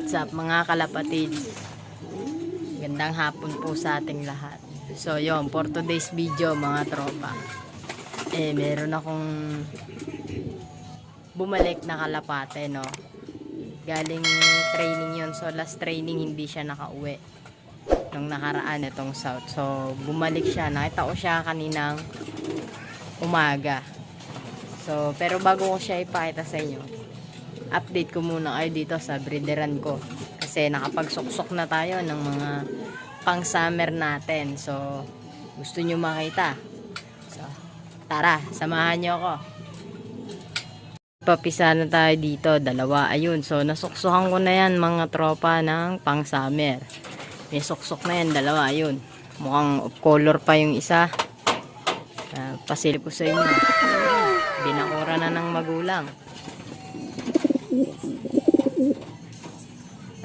What's up mga kalapatids? Gandang hapon po sa ating lahat. So yun, for today's video mga tropa, meron akong bumalik na kalapate, no? Galing training yun. So last training hindi siya nakauwi nung nakaraan itong south. So bumalik siya. Nakita ko siya kaninang umaga. So pero bago ko siya ipakita sa inyo, update ko muna kayo dito sa breederan ko. Kasi nakapagsuksok na tayo ng mga pang summer natin. So gusto nyo makita. So tara, samahan nyo ako. Papisa na tayo dito, dalawa. Ayun, so nasuksuhan ko na yan mga tropa ng pang summer. May suksok na yan, dalawa. Ayun, mukhang off color pa yung isa. Pasilip ko sa inyo. Binakura na ng magulang.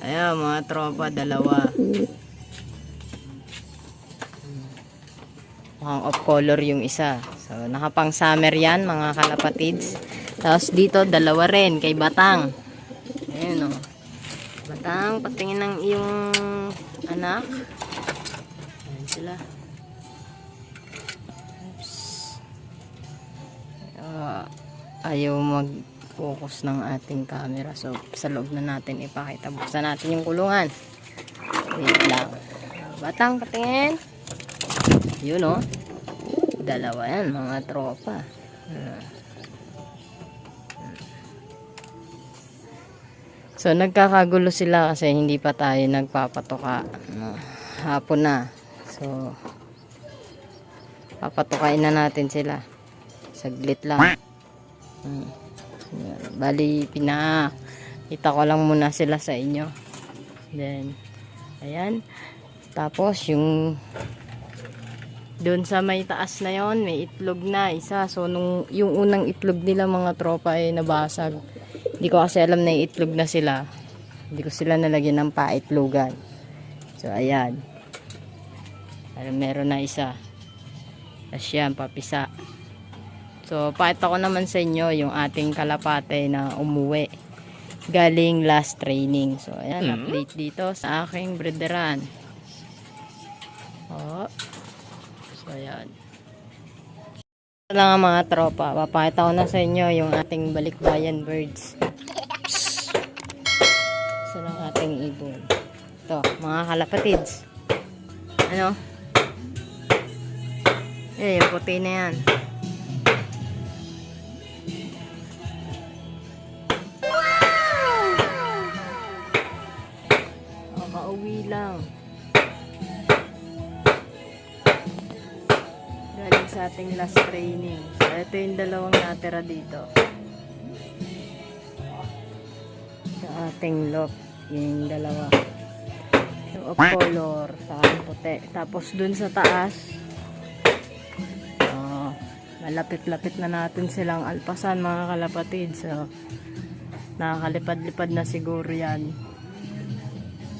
Ayan mga tropa, dalawa. Mukhang off color yung isa. So nakapang summer yan mga kalapatids. Tapos dito dalawa rin kay Batang. Ayan o. Batang, patingin ng iyong anak. Ayan sila. Oops. Ayaw mag-focus ng ating camera. So sa loob na natin ipakita. Buksan natin yung kulungan. Wait lang. Batang, patingin. Yun o. Dalawa yan mga tropa. So nagkakagulo sila kasi hindi pa tayo nagpapatuka. Hapon na. So papatukain na natin sila. Saglit lang. Bali pinakita ko lang muna sila sa inyo. Then ayan. Tapos yung doon sa may taas na yon, may itlog na isa. So yung unang itlog nila mga tropa ay nabasag. Hindi ko kasi alam na itlog na sila. Hindi ko sila nalagyan ng paitlogan. So ayan. Meron na isa. Tapos yan, papisa. So pakita ko naman sa inyo yung ating kalapate na umuwi galing last training. So ayan, update dito sa aking breederan. So ayan. Ito lang mga tropa. Papakita ko na sa inyo yung ating balikbayan birds. Ito lang ating ibon. Ito, mga kalapatids. Ano? Yung puti na yan. Kauwi lang. Galing sa ating last training. So, ito yung dalawang natira dito. Sa ating loft. Yung dalawa. Yung off color. Sa ating puti. Tapos dun sa taas. Malapit-lapit na natin silang alpasan mga kalapatid. So, nakakalipad-lipad na siguro yan.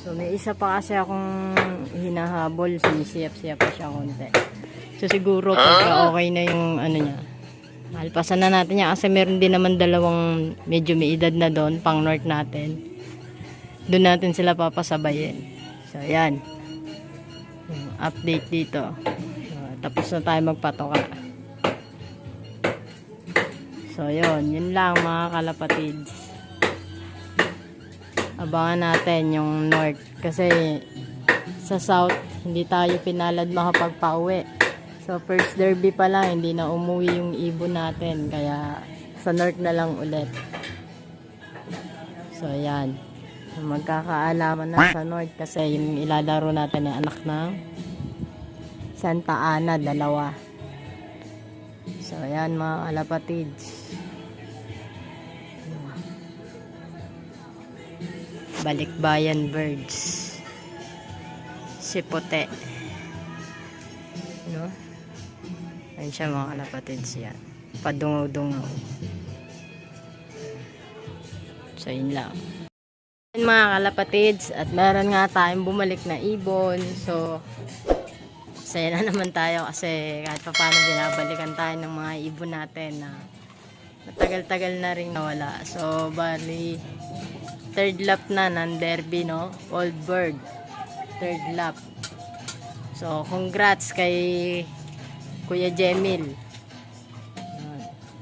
So, may isa pa kasi akong hinahabol. Sumisiyap-siyap pa siya konti. So, siguro pagka okay na yung ano niya. Alpasan na natin niya. Kasi meron din naman dalawang medyo may edad na doon. Pang north natin. Doon natin sila papasabayin. So, yan. Update dito. Tapos na tayo magpatoka. So, yun lang mga kalapatids. Abangan natin yung north. Kasi sa south, hindi tayo pinalad makapagpauwi. So, first derby pa lang, hindi na umuwi yung ibon natin. Kaya, sa north na lang ulit. So, yan. Magkakaalaman na sa north kasi yung ilalaro natin ay anak ng Santa Ana, dalawa. So, ayan mga kalapatids. Balikbayan birds. Si Puti. No? Ayan siya mga kalapatids yan. Padungaw-dungaw. So, yun lang. Ayan mga kalapatids. At meron nga tayong bumalik na ibon. So, saya na naman tayo kasi kahit pa paano binabalikan tayo ng mga ibon natin na matagal-tagal na rin nawala. So, bali, third lap na ng derby, no? Old Bird. Third lap. So, congrats kay Kuya Jemil.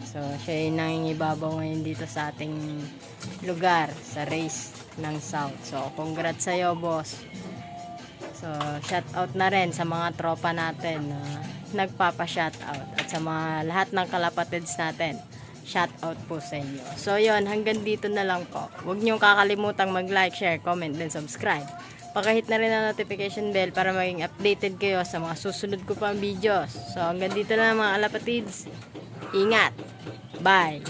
So, siya yung nangingibabaw ngayon dito sa ating lugar, sa race ng South. So, congrats sa'yo, boss. So, shout out na rin sa mga tropa natin na nagpapa-shout out. At sa mga lahat ng kalapatids natin, shout out po sa inyo. So, yun, hanggang dito na lang po. Huwag niyong kakalimutang mag-like, share, comment, and subscribe. Pakihit na rin ang notification bell para maging updated kayo sa mga susunod ko pang videos. So, hanggang dito na lang mga kalapatids. Ingat! Bye!